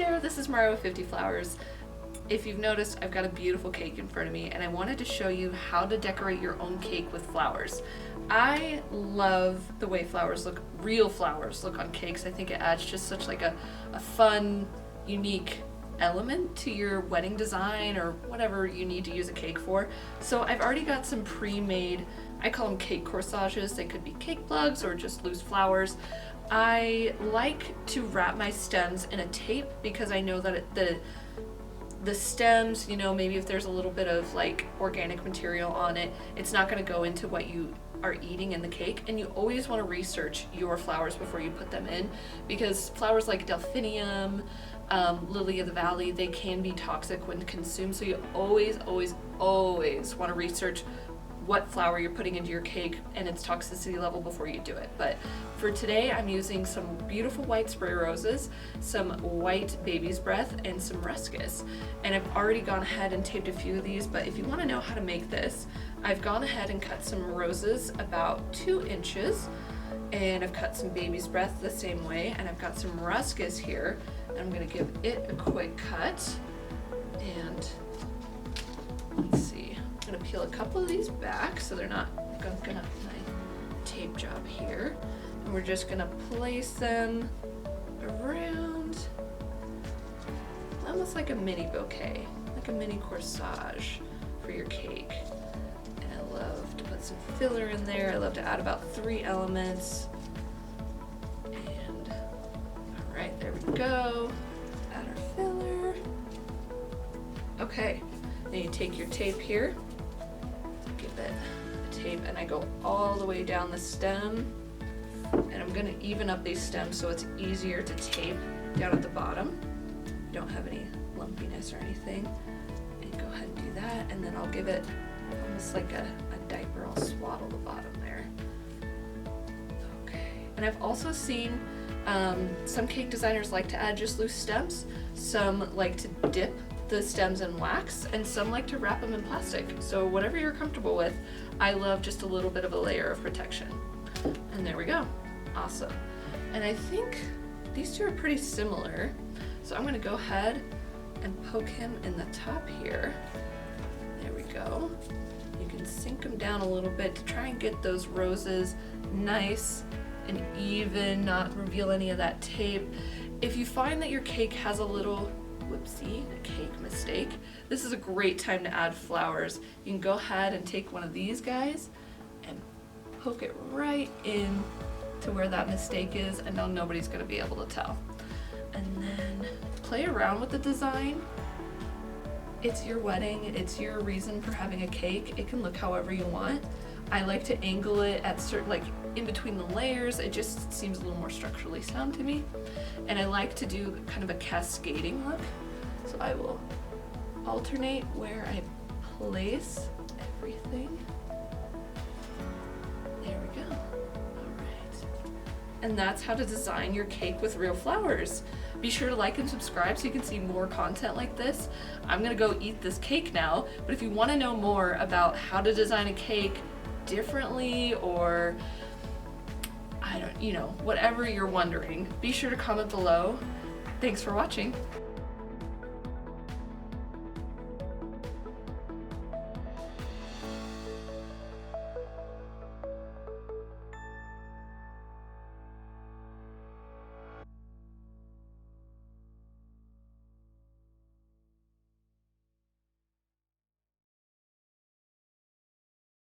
there, this is Mario with 50 Flowers. If you've noticed, I've got a beautiful cake in front of me and I wanted to show you how to decorate your own cake with flowers. I love the way flowers look, real flowers look on cakes. I think it adds just such like a fun, unique element to your wedding design or whatever you need to use a cake for. So I've already got some pre-made, I call them cake corsages. They could be cake plugs or just loose flowers. I like to wrap my stems in a tape because I know that the stems, you know, maybe if there's a little bit of like organic material on it, it's not going to go into what you are eating in the cake. And you always want to research your flowers before you put them in, because flowers like delphinium, lily of the valley, they can be toxic when consumed. So you always want to research what flower you're putting into your cake and its toxicity level before you do it. But for today, I'm using some beautiful white spray roses, some white baby's breath, and some Ruscus. And I've already gone ahead and taped a few of these, but if you want to know how to make this, I've gone ahead and cut some roses about 2 inches, and I've cut some baby's breath the same way, and I've got some Ruscus here, and I'm going to give it a quick cut. And let's see, I'm going to peel a couple of these back so they're not gunking up my tape job here. And we're just going to place them around, almost like a mini bouquet, like a mini corsage for your cake. And I love to put some filler in there. I love to add about 3 elements. And all right, there we go. Add our filler. Okay, then you take your tape here, give it a tape, and I go all the way down the stem. And I'm gonna even up these stems so it's easier to tape down at the bottom. You don't have any lumpiness or anything. And go ahead and do that, and then I'll give it almost like a diaper. I'll swaddle the bottom there. Okay, and I've also seen some cake designers like to add just loose stems. Some like to dip the stems in wax, and some like to wrap them in plastic. So whatever you're comfortable with, I love just a little bit of a layer of protection. And there we go. Awesome. And I think these two are pretty similar. So I'm gonna go ahead and poke him in the top here. There we go. You can sink them down a little bit to try and get those roses nice and even, not reveal any of that tape. If you find that your cake has a little, whoopsie, a cake mistake, this is a great time to add flowers. You can go ahead and take one of these guys and poke it right in to where that mistake is, and now nobody's going to be able to tell. And then play around with the design. It's your wedding, it's your reason for having a cake. It can look however you want. I like to angle it at certain, like in between the layers. It just seems a little more structurally sound to me. And I like to do kind of a cascading look. So I will alternate where I place everything. There we go. All right. And that's how to design your cake with real flowers. Be sure to like and subscribe so you can see more content like this. I'm gonna go eat this cake now, but if you wanna know more about how to design a cake differently, or whatever you're wondering, be sure to comment below. Thanks for watching.